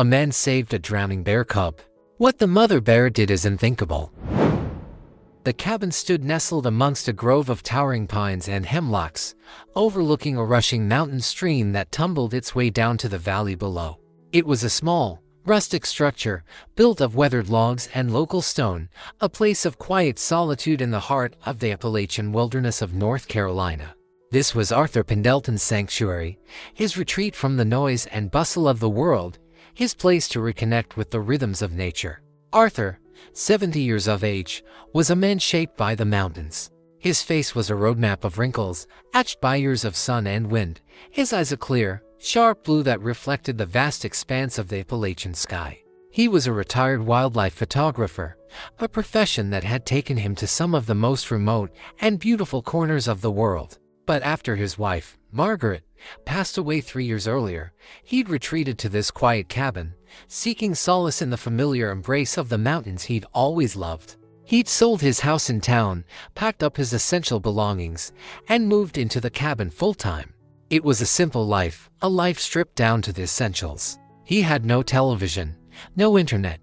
A man saved a drowning bear cub. What the mother bear did is unthinkable. The cabin stood nestled amongst a grove of towering pines and hemlocks, overlooking a rushing mountain stream that tumbled its way down to the valley below. It was a small, rustic structure, built of weathered logs and local stone, a place of quiet solitude in the heart of the Appalachian wilderness of North Carolina. This was Arthur Pendleton's sanctuary, his retreat from the noise and bustle of the world, his place to reconnect with the rhythms of nature. Arthur, 70 years of age, was a man shaped by the mountains. His face was a roadmap of wrinkles, etched by years of sun and wind, his eyes a clear, sharp blue that reflected the vast expanse of the Appalachian sky. He was a retired wildlife photographer, a profession that had taken him to some of the most remote and beautiful corners of the world. But after his wife, Margaret, passed away 3 years earlier, he'd retreated to this quiet cabin, seeking solace in the familiar embrace of the mountains he'd always loved. He'd sold his house in town, packed up his essential belongings, and moved into the cabin full-time. It was a simple life, a life stripped down to the essentials. He had no television, no internet,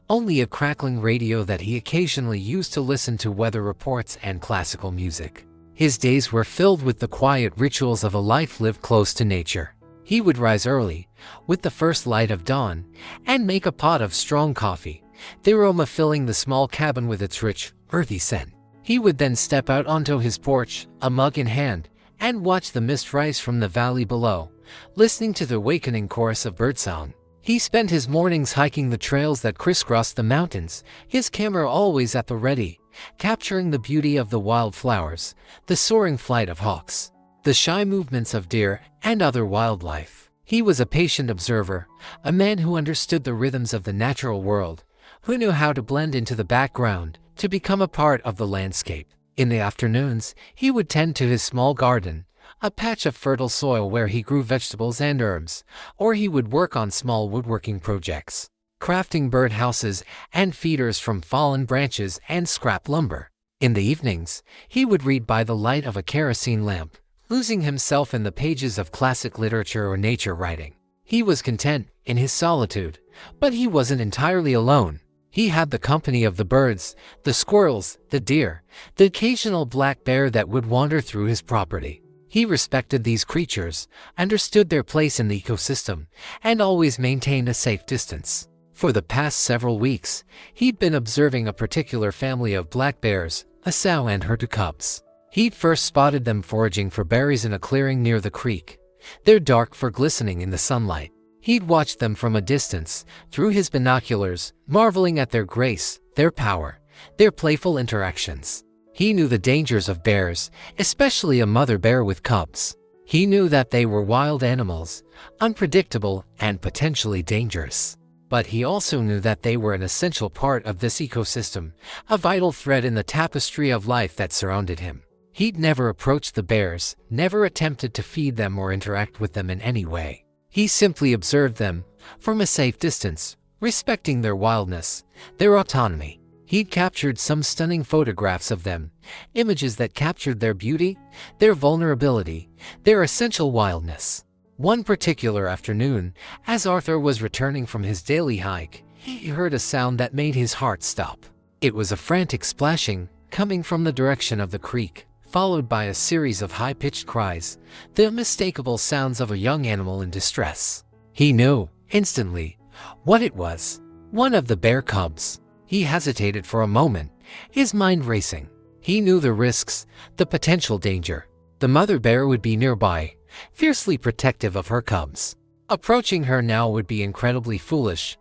only a crackling radio that he occasionally used to listen to weather reports and classical music. His days were filled with the quiet rituals of a life lived close to nature. He would rise early, with the first light of dawn, and make a pot of strong coffee, the aroma filling the small cabin with its rich, earthy scent. He would then step out onto his porch, a mug in hand, and watch the mist rise from the valley below, listening to the awakening chorus of birdsong. He spent his mornings hiking the trails that crisscrossed the mountains, his camera always at the ready, capturing the beauty of the wildflowers, the soaring flight of hawks, the shy movements of deer and other wildlife. He was a patient observer, a man who understood the rhythms of the natural world, who knew how to blend into the background, to become a part of the landscape. In the afternoons, he would tend to his small garden, a patch of fertile soil where he grew vegetables and herbs, or he would work on small woodworking projects, crafting birdhouses and feeders from fallen branches and scrap lumber. In the evenings, he would read by the light of a kerosene lamp, losing himself in the pages of classic literature or nature writing. He was content in his solitude, but he wasn't entirely alone. He had the company of the birds, the squirrels, the deer, the occasional black bear that would wander through his property. He respected these creatures, understood their place in the ecosystem, and always maintained a safe distance. For the past several weeks, he'd been observing a particular family of black bears, a sow and her two cubs. He'd first spotted them foraging for berries in a clearing near the creek, their dark fur glistening in the sunlight. He'd watched them from a distance, through his binoculars, marveling at their grace, their power, their playful interactions. He knew the dangers of bears, especially a mother bear with cubs. He knew that they were wild animals, unpredictable and potentially dangerous. But he also knew that they were an essential part of this ecosystem, a vital thread in the tapestry of life that surrounded him. He'd never approached the bears, never attempted to feed them or interact with them in any way. He simply observed them, from a safe distance, respecting their wildness, their autonomy. He'd captured some stunning photographs of them, images that captured their beauty, their vulnerability, their essential wildness. One particular afternoon, as Arthur was returning from his daily hike, he heard a sound that made his heart stop. It was a frantic splashing, coming from the direction of the creek, followed by a series of high-pitched cries, the unmistakable sounds of a young animal in distress. He knew, instantly, what it was. One of the bear cubs. He hesitated for a moment, his mind racing. He knew the risks, the potential danger. The mother bear would be nearby, fiercely protective of her cubs. Approaching her now would be incredibly foolish,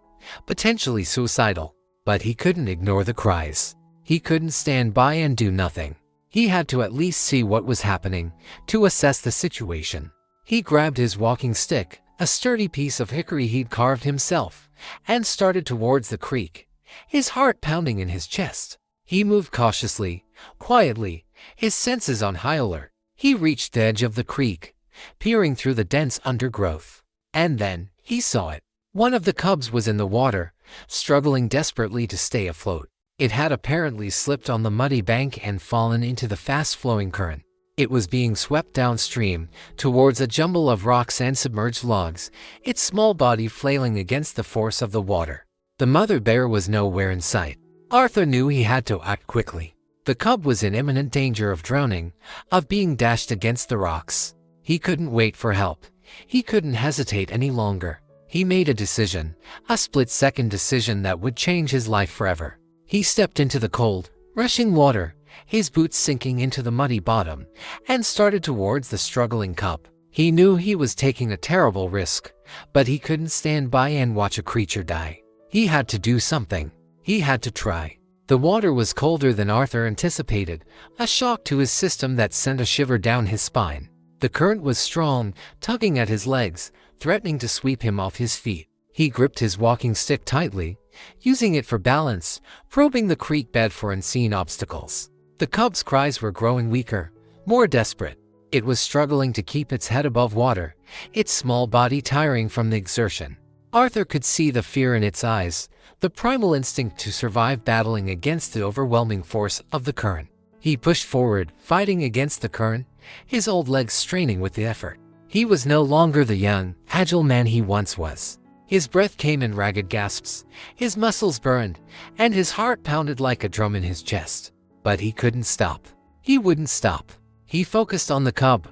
potentially suicidal. But he couldn't ignore the cries. He couldn't stand by and do nothing. He had to at least see what was happening, to assess the situation. He grabbed his walking stick, a sturdy piece of hickory he'd carved himself, and started towards the creek, his heart pounding in his chest. He moved cautiously, quietly, his senses on high alert. He reached the edge of the creek, peering through the dense undergrowth. And then, he saw it. One of the cubs was in the water, struggling desperately to stay afloat. It had apparently slipped on the muddy bank and fallen into the fast-flowing current. It was being swept downstream, towards a jumble of rocks and submerged logs, its small body flailing against the force of the water. The mother bear was nowhere in sight. Arthur knew he had to act quickly. The cub was in imminent danger of drowning, of being dashed against the rocks. He couldn't wait for help. He couldn't hesitate any longer. He made a decision, a split-second decision that would change his life forever. He stepped into the cold, rushing water, his boots sinking into the muddy bottom, and started towards the struggling cub. He knew he was taking a terrible risk, but he couldn't stand by and watch a creature die. He had to do something. He had to try. The water was colder than Arthur anticipated, a shock to his system that sent a shiver down his spine. The current was strong, tugging at his legs, threatening to sweep him off his feet. He gripped his walking stick tightly, using it for balance, probing the creek bed for unseen obstacles. The cub's cries were growing weaker, more desperate. It was struggling to keep its head above water, its small body tiring from the exertion. Arthur could see the fear in its eyes, the primal instinct to survive battling against the overwhelming force of the current. He pushed forward, fighting against the current, his old legs straining with the effort. He was no longer the young, agile man he once was. His breath came in ragged gasps, his muscles burned, and his heart pounded like a drum in his chest. But he couldn't stop. He wouldn't stop. He focused on the cub,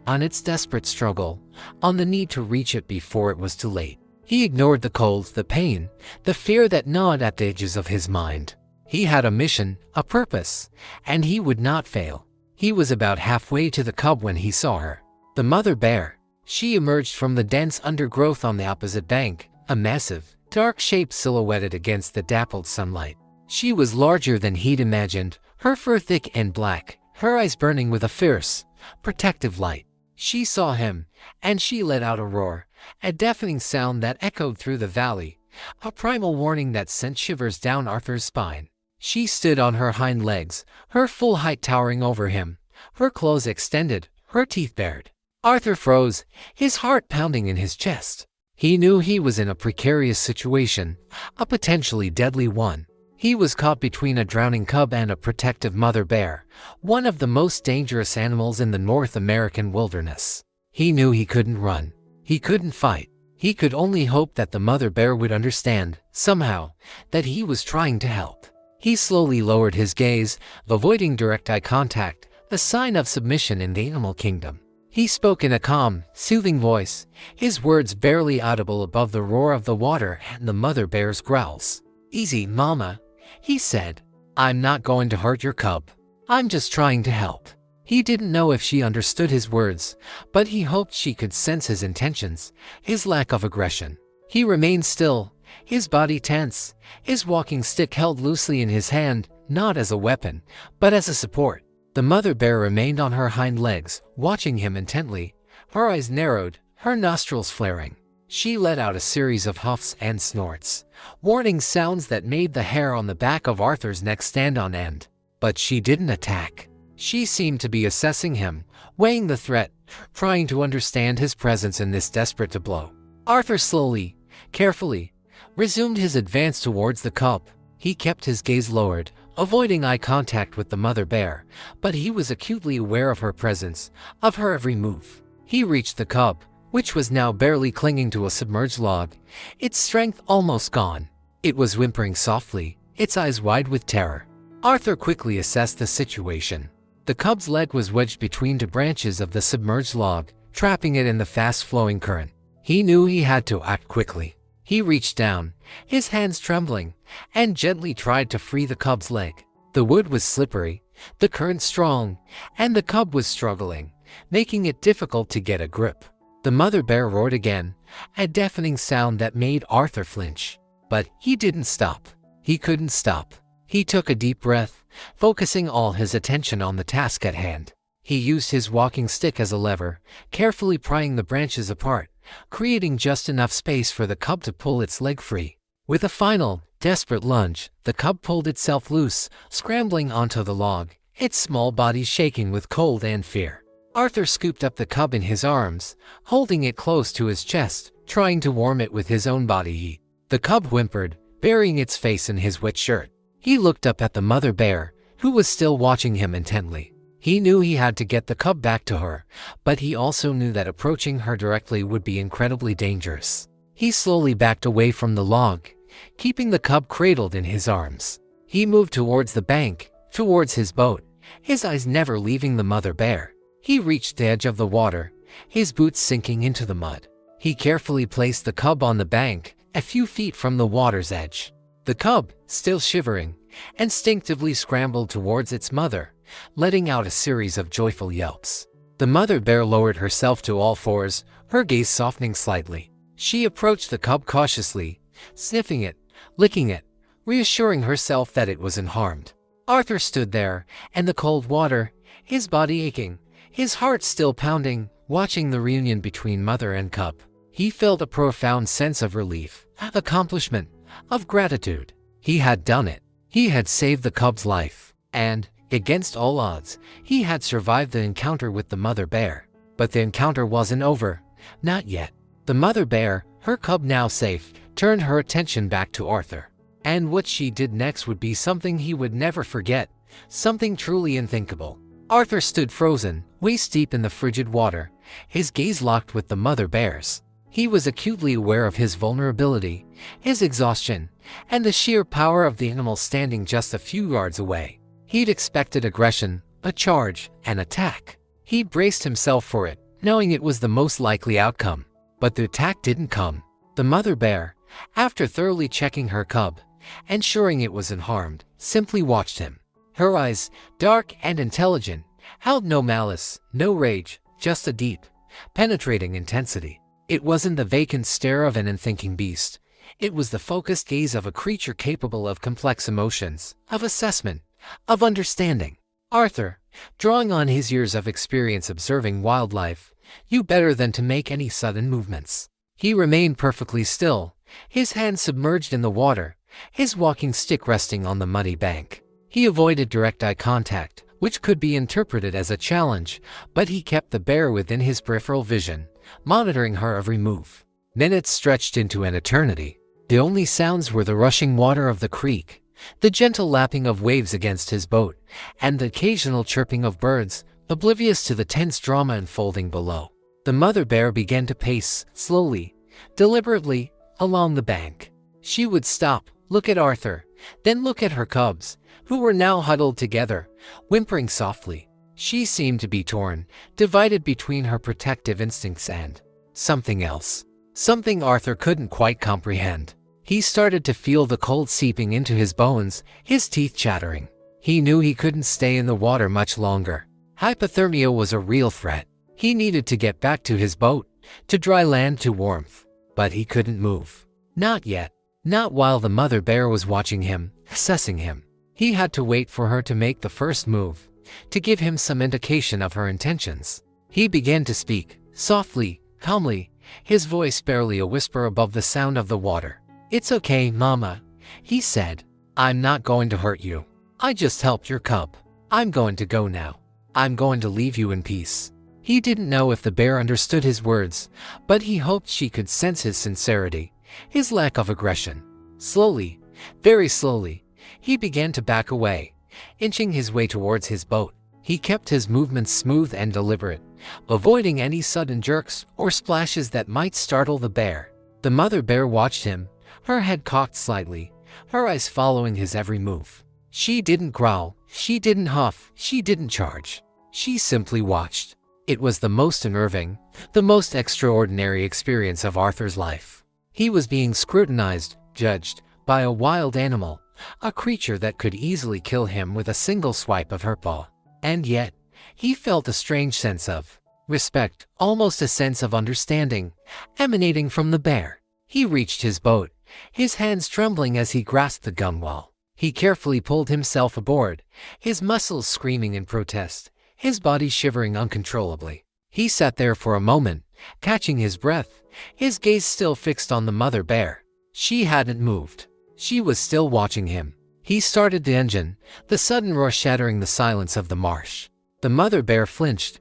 on its desperate struggle, on the need to reach it before it was too late. He ignored the cold, the pain, the fear that gnawed at the edges of his mind. He had a mission, a purpose, and he would not fail. He was about halfway to the cub when he saw her. The mother bear. She emerged from the dense undergrowth on the opposite bank, a massive, dark shape silhouetted against the dappled sunlight. She was larger than he'd imagined, her fur thick and black, her eyes burning with a fierce, protective light. She saw him, and she let out a roar, a deafening sound that echoed through the valley, a primal warning that sent shivers down Arthur's spine. She stood on her hind legs, her full height towering over him, her claws extended, her teeth bared. Arthur froze, his heart pounding in his chest. He knew he was in a precarious situation, a potentially deadly one. He was caught between a drowning cub and a protective mother bear, one of the most dangerous animals in the North American wilderness. He knew he couldn't run. He couldn't fight. He could only hope that the mother bear would understand, somehow, that he was trying to help. He slowly lowered his gaze, avoiding direct eye contact, a sign of submission in the animal kingdom. He spoke in a calm, soothing voice, his words barely audible above the roar of the water and the mother bear's growls. "Easy, Mama," he said. "I'm not going to hurt your cub. I'm just trying to help." He didn't know if she understood his words, but he hoped she could sense his intentions, his lack of aggression. He remained still, his body tense, his walking stick held loosely in his hand, not as a weapon, but as a support. The mother bear remained on her hind legs, watching him intently, her eyes narrowed, her nostrils flaring. She let out a series of huffs and snorts, warning sounds that made the hair on the back of Arthur's neck stand on end. But she didn't attack. She seemed to be assessing him, weighing the threat, trying to understand his presence in this desperate to blow. Arthur slowly, carefully, resumed his advance towards the cub. He kept his gaze lowered, avoiding eye contact with the mother bear, but he was acutely aware of her presence, of her every move. He reached the cub, which was now barely clinging to a submerged log, its strength almost gone. It was whimpering softly, its eyes wide with terror. Arthur quickly assessed the situation. The cub's leg was wedged between two branches of the submerged log, trapping it in the fast-flowing current. He knew he had to act quickly. He reached down, his hands trembling, and gently tried to free the cub's leg. The wood was slippery, the current strong, and the cub was struggling, making it difficult to get a grip. The mother bear roared again, a deafening sound that made Arthur flinch. But he didn't stop. He couldn't stop. He took a deep breath, focusing all his attention on the task at hand. He used his walking stick as a lever, carefully prying the branches apart, creating just enough space for the cub to pull its leg free. With a final, desperate lunge, the cub pulled itself loose, scrambling onto the log, its small body shaking with cold and fear. Arthur scooped up the cub in his arms, holding it close to his chest, trying to warm it with his own body heat. The cub whimpered, burying its face in his wet shirt. He looked up at the mother bear, who was still watching him intently. He knew he had to get the cub back to her, but he also knew that approaching her directly would be incredibly dangerous. He slowly backed away from the log, keeping the cub cradled in his arms. He moved towards the bank, towards his boat, his eyes never leaving the mother bear. He reached the edge of the water, his boots sinking into the mud. He carefully placed the cub on the bank, a few feet from the water's edge. The cub, still shivering, instinctively scrambled towards its mother, letting out a series of joyful yelps. The mother bear lowered herself to all fours, her gaze softening slightly. She approached the cub cautiously, sniffing it, licking it, reassuring herself that it wasn't harmed. Arthur stood there, in the cold water, his body aching, his heart still pounding, watching the reunion between mother and cub. He felt a profound sense of relief, of accomplishment, of gratitude. He had done it. He had saved the cub's life, and, against all odds, he had survived the encounter with the mother bear. But the encounter wasn't over, not yet. The mother bear, her cub now safe, turned her attention back to Arthur. And what she did next would be something he would never forget, something truly unthinkable. Arthur stood frozen, waist deep in the frigid water, his gaze locked with the mother bear's. He was acutely aware of his vulnerability, his exhaustion, and the sheer power of the animal standing just a few yards away. He'd expected aggression, a charge, an attack. He braced himself for it, knowing it was the most likely outcome. But the attack didn't come. The mother bear, after thoroughly checking her cub, ensuring it wasn't harmed, simply watched him. Her eyes, dark and intelligent, held no malice, no rage, just a deep, penetrating intensity. It wasn't the vacant stare of an unthinking beast. It was the focused gaze of a creature capable of complex emotions, of assessment, of understanding. Arthur, drawing on his years of experience observing wildlife, knew better than to make any sudden movements. He remained perfectly still, his hands submerged in the water, his walking stick resting on the muddy bank. He avoided direct eye contact, which could be interpreted as a challenge, but he kept the bear within his peripheral vision, monitoring her every move. Minutes stretched into an eternity. The only sounds were the rushing water of the creek, the gentle lapping of waves against his boat, and the occasional chirping of birds, oblivious to the tense drama unfolding below. The mother bear began to pace, slowly, deliberately, along the bank. She would stop, look at Arthur, then look at her cubs, who were now huddled together, whimpering softly. She seemed to be torn, divided between her protective instincts and something else. Something Arthur couldn't quite comprehend. He started to feel the cold seeping into his bones, his teeth chattering. He knew he couldn't stay in the water much longer. Hypothermia was a real threat. He needed to get back to his boat, to dry land, to warmth. But he couldn't move. Not yet. Not while the mother bear was watching him, assessing him. He had to wait for her to make the first move, to give him some indication of her intentions. He began to speak, softly, calmly, his voice barely a whisper above the sound of the water. "It's okay, Mama," he said. "I'm not going to hurt you. I just helped your cub. I'm going to go now. I'm going to leave you in peace." He didn't know if the bear understood his words, but he hoped she could sense his sincerity, his lack of aggression. Slowly, very slowly, he began to back away, inching his way towards his boat. He kept his movements smooth and deliberate, avoiding any sudden jerks or splashes that might startle the bear. The mother bear watched him, her head cocked slightly, her eyes following his every move. She didn't growl, she didn't huff, she didn't charge. She simply watched. It was the most unnerving, the most extraordinary experience of Arthur's life. He was being scrutinized, judged, by a wild animal, a creature that could easily kill him with a single swipe of her paw. And yet, he felt a strange sense of respect, almost a sense of understanding, emanating from the bear. He reached his boat, his hands trembling as he grasped the gunwale. He carefully pulled himself aboard, his muscles screaming in protest, his body shivering uncontrollably. He sat there for a moment, catching his breath, his gaze still fixed on the mother bear. She hadn't moved. She was still watching him. He started the engine, the sudden roar shattering the silence of the marsh. The mother bear flinched,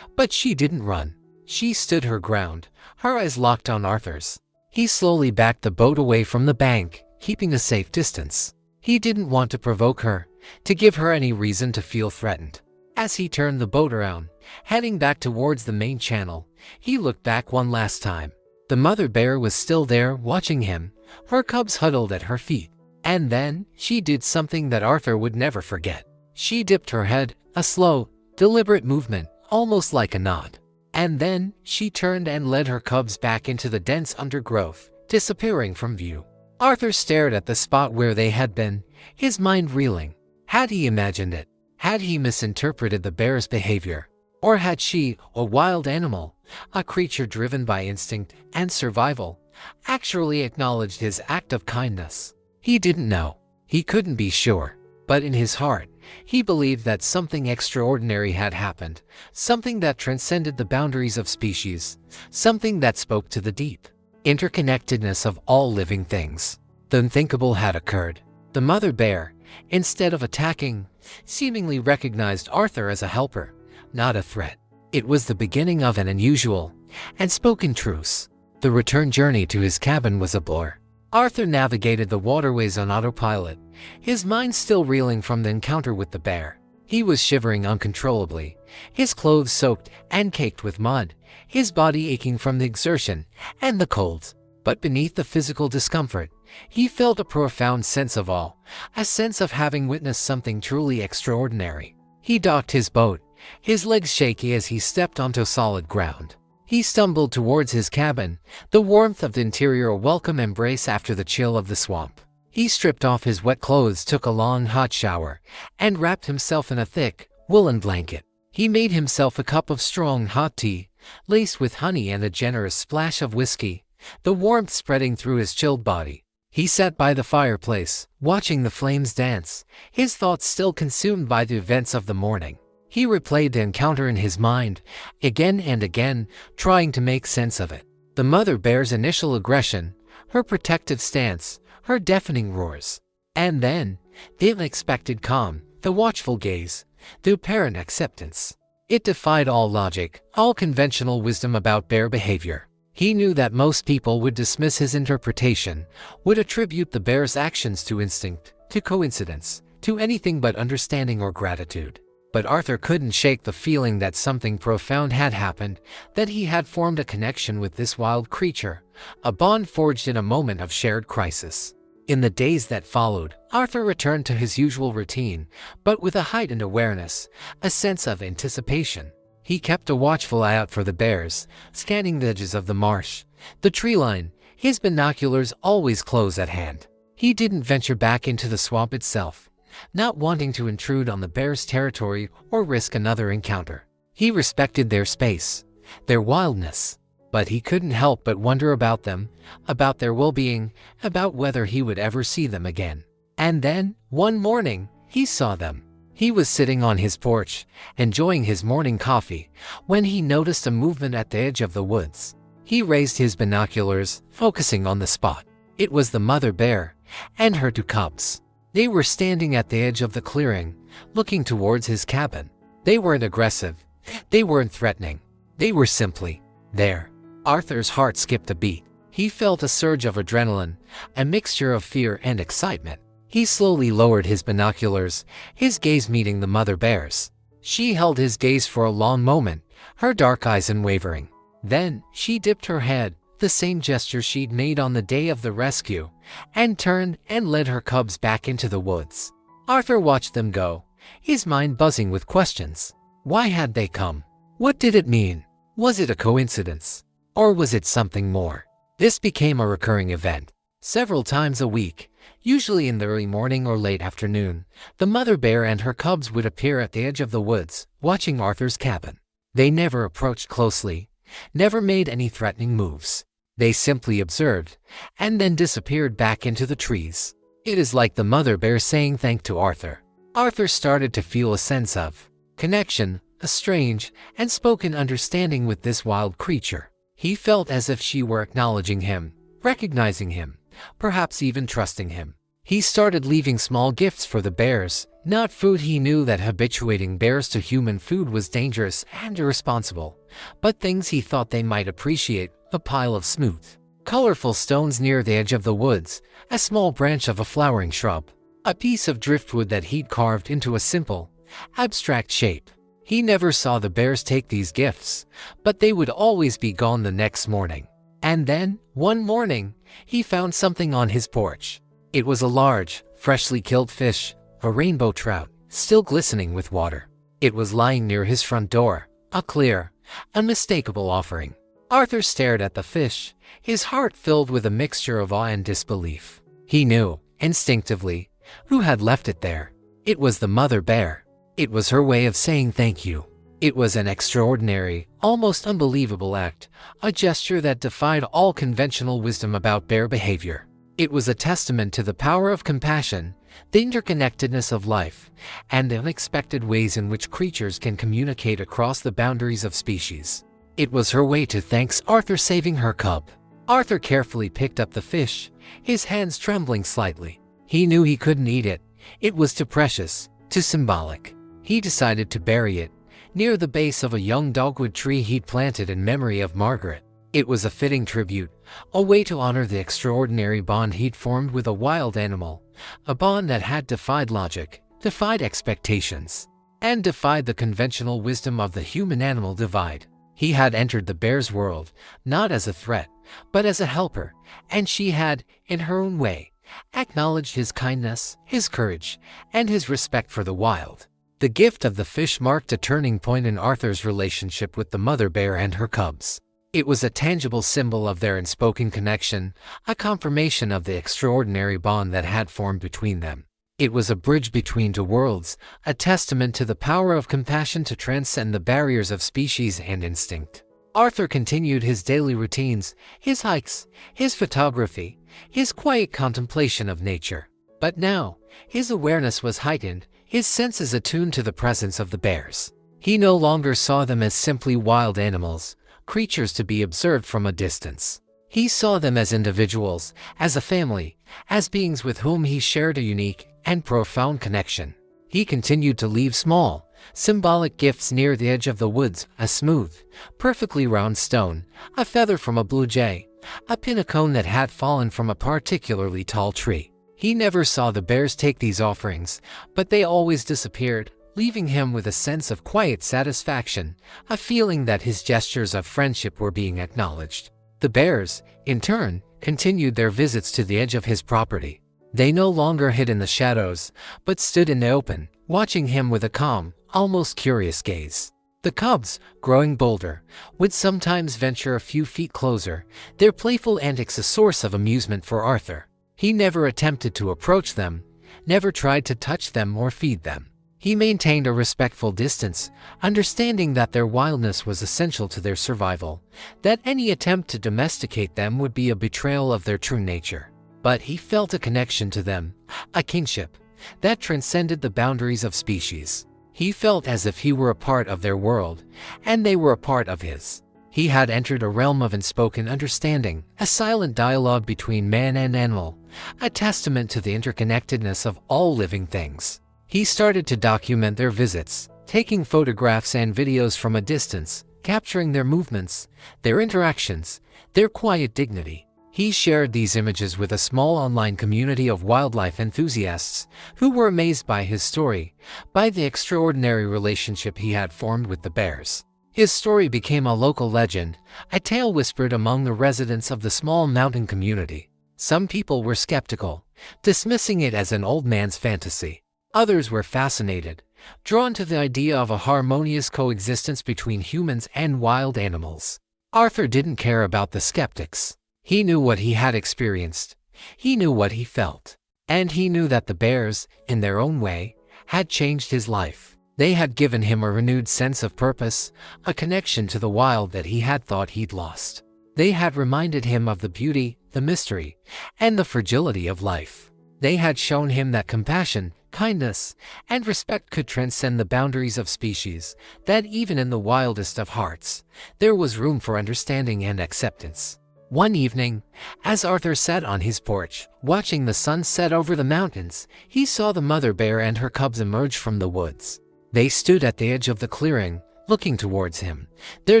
but she didn't run. She stood her ground, her eyes locked on Arthur's. He slowly backed the boat away from the bank, keeping a safe distance. He didn't want to provoke her, to give her any reason to feel threatened. As he turned the boat around, heading back towards the main channel, he looked back one last time. The mother bear was still there watching him, her cubs huddled at her feet. And then, she did something that Arthur would never forget. She dipped her head, a slow, deliberate movement, almost like a nod. And then, she turned and led her cubs back into the dense undergrowth, disappearing from view. Arthur stared at the spot where they had been, his mind reeling. Had he imagined it? Had he misinterpreted the bear's behavior? Or had she, a wild animal, a creature driven by instinct and survival, actually acknowledged his act of kindness? He didn't know. He couldn't be sure. But in his heart, he believed that something extraordinary had happened, something that transcended the boundaries of species, something that spoke to the deep interconnectedness of all living things. The unthinkable had occurred. The mother bear, instead of attacking, seemingly recognized Arthur as a helper, not a threat. It was the beginning of an unusual and spoken truce. The return journey to his cabin was a blur. Arthur navigated the waterways on autopilot, his mind still reeling from the encounter with the bear. He was shivering uncontrollably, his clothes soaked and caked with mud, his body aching from the exertion and the cold. But beneath the physical discomfort, he felt a profound sense of awe, a sense of having witnessed something truly extraordinary. He docked his boat, his legs shaky as he stepped onto solid ground. He stumbled towards his cabin, the warmth of the interior a welcome embrace after the chill of the swamp. He stripped off his wet clothes, took a long hot shower, and wrapped himself in a thick, woolen blanket. He made himself a cup of strong hot tea, laced with honey and a generous splash of whiskey, the warmth spreading through his chilled body. He sat by the fireplace, watching the flames dance, his thoughts still consumed by the events of the morning. He replayed the encounter in his mind, again and again, trying to make sense of it. The mother bear's initial aggression, her protective stance, her deafening roars. And then, the unexpected calm, the watchful gaze, the apparent acceptance. It defied all logic, all conventional wisdom about bear behavior. He knew that most people would dismiss his interpretation, would attribute the bear's actions to instinct, to coincidence, to anything but understanding or gratitude. But Arthur couldn't shake the feeling that something profound had happened, that he had formed a connection with this wild creature, a bond forged in a moment of shared crisis. In the days that followed, Arthur returned to his usual routine, but with a heightened awareness, a sense of anticipation. He kept a watchful eye out for the bears, scanning the edges of the marsh, the tree line, his binoculars always close at hand. He didn't venture back into the swamp itself, not wanting to intrude on the bears' territory or risk another encounter. He respected their space, their wildness, but he couldn't help but wonder about them, about their well-being, about whether he would ever see them again. And then, one morning, he saw them. He was sitting on his porch, enjoying his morning coffee, when he noticed a movement at the edge of the woods. He raised his binoculars, focusing on the spot. It was the mother bear and her two cubs. They were standing at the edge of the clearing, looking towards his cabin. They weren't aggressive. They weren't threatening. They were simply there. Arthur's heart skipped a beat. He felt a surge of adrenaline, a mixture of fear and excitement. He slowly lowered his binoculars, his gaze meeting the mother bear's. She held his gaze for a long moment, her dark eyes unwavering. Then, she dipped her head, the same gesture she'd made on the day of the rescue, and turned and led her cubs back into the woods. Arthur watched them go, his mind buzzing with questions. Why had they come? What did it mean? Was it a coincidence? Or was it something more? This became a recurring event. Several times a week, usually in the early morning or late afternoon, the mother bear and her cubs would appear at the edge of the woods, watching Arthur's cabin. They never approached closely, never made any threatening moves. They simply observed, and then disappeared back into the trees. It is like the mother bear saying thank to Arthur. Arthur started to feel a sense of connection, a strange and spoken understanding with this wild creature. He felt as if she were acknowledging him, recognizing him, perhaps even trusting him. He started leaving small gifts for the bears, not food. He knew that habituating bears to human food was dangerous and irresponsible, but things he thought they might appreciate: a pile of smooth, colorful stones near the edge of the woods, a small branch of a flowering shrub, a piece of driftwood that he'd carved into a simple, abstract shape. He never saw the bears take these gifts, but they would always be gone the next morning. And then, one morning, he found something on his porch. It was a large, freshly killed fish, a rainbow trout, still glistening with water. It was lying near his front door, a clear, unmistakable offering. Arthur stared at the fish, his heart filled with a mixture of awe and disbelief. He knew, instinctively, who had left it there. It was the mother bear. It was her way of saying thank you. It was an extraordinary, almost unbelievable act, a gesture that defied all conventional wisdom about bear behavior. It was a testament to the power of compassion, the interconnectedness of life, and the unexpected ways in which creatures can communicate across the boundaries of species. It was her way to thank Arthur saving her cub. Arthur carefully picked up the fish, his hands trembling slightly. He knew he couldn't eat it. It was too precious, too symbolic. He decided to bury it near the base of a young dogwood tree he'd planted in memory of Margaret. It was a fitting tribute, a way to honor the extraordinary bond he'd formed with a wild animal, a bond that had defied logic, defied expectations, and defied the conventional wisdom of the human-animal divide. He had entered the bear's world, not as a threat, but as a helper, and she had, in her own way, acknowledged his kindness, his courage, and his respect for the wild. The gift of the fish marked a turning point in Arthur's relationship with the mother bear and her cubs. It was a tangible symbol of their unspoken connection, a confirmation of the extraordinary bond that had formed between them. It was a bridge between two worlds, a testament to the power of compassion to transcend the barriers of species and instinct. Arthur continued his daily routines, his hikes, his photography, his quiet contemplation of nature. But now, his awareness was heightened, his senses attuned to the presence of the bears. He no longer saw them as simply wild animals, creatures to be observed from a distance. He saw them as individuals, as a family, as beings with whom he shared a unique and profound connection. He continued to leave small, symbolic gifts near the edge of the woods, a smooth, perfectly round stone, a feather from a blue jay, a pin cone that had fallen from a particularly tall tree. He never saw the bears take these offerings, but they always disappeared, leaving him with a sense of quiet satisfaction, a feeling that his gestures of friendship were being acknowledged. The bears, in turn, continued their visits to the edge of his property. They no longer hid in the shadows, but stood in the open, watching him with a calm, almost curious gaze. The cubs, growing bolder, would sometimes venture a few feet closer, their playful antics a source of amusement for Arthur. He never attempted to approach them, never tried to touch them or feed them. He maintained a respectful distance, understanding that their wildness was essential to their survival, that any attempt to domesticate them would be a betrayal of their true nature. But he felt a connection to them, a kinship, that transcended the boundaries of species. He felt as if he were a part of their world, and they were a part of his. He had entered a realm of unspoken understanding, a silent dialogue between man and animal, a testament to the interconnectedness of all living things. He started to document their visits, taking photographs and videos from a distance, capturing their movements, their interactions, their quiet dignity. He shared these images with a small online community of wildlife enthusiasts who were amazed by his story, by the extraordinary relationship he had formed with the bears. His story became a local legend, a tale whispered among the residents of the small mountain community. Some people were skeptical, dismissing it as an old man's fantasy. Others were fascinated, drawn to the idea of a harmonious coexistence between humans and wild animals. Arthur didn't care about the skeptics. He knew what he had experienced. He knew what he felt. And he knew that the bears, in their own way, had changed his life. They had given him a renewed sense of purpose, a connection to the wild that he had thought he'd lost. They had reminded him of the beauty, the mystery, and the fragility of life. They had shown him that compassion, kindness, and respect could transcend the boundaries of species, that even in the wildest of hearts, there was room for understanding and acceptance. One evening, as Arthur sat on his porch, watching the sun set over the mountains, he saw the mother bear and her cubs emerge from the woods. They stood at the edge of the clearing, looking towards him, their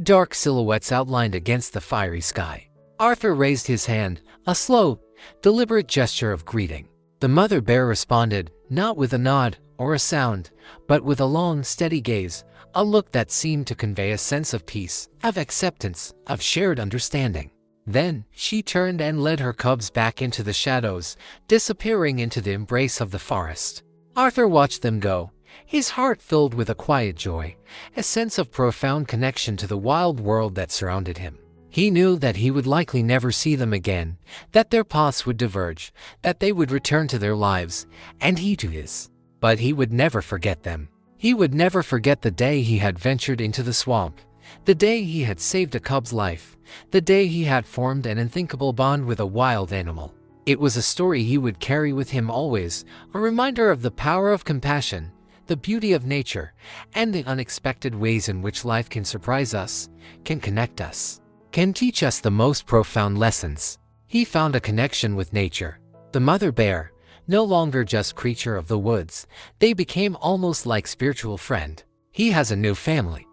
dark silhouettes outlined against the fiery sky. Arthur raised his hand, a slow, deliberate gesture of greeting. The mother bear responded, not with a nod or a sound, but with a long, steady gaze, a look that seemed to convey a sense of peace, of acceptance, of shared understanding. Then, she turned and led her cubs back into the shadows, disappearing into the embrace of the forest. Arthur watched them go, his heart filled with a quiet joy, a sense of profound connection to the wild world that surrounded him. He knew that he would likely never see them again, that their paths would diverge, that they would return to their lives, and he to his. But he would never forget them. He would never forget the day he had ventured into the swamp, the day he had saved a cub's life, the day he had formed an unthinkable bond with a wild animal. It was a story he would carry with him always, a reminder of the power of compassion, the beauty of nature, and the unexpected ways in which life can surprise us, can connect us, can teach us the most profound lessons. He found a connection with nature. The mother bear, no longer just creature of the woods, they became almost like spiritual friend. He has a new family.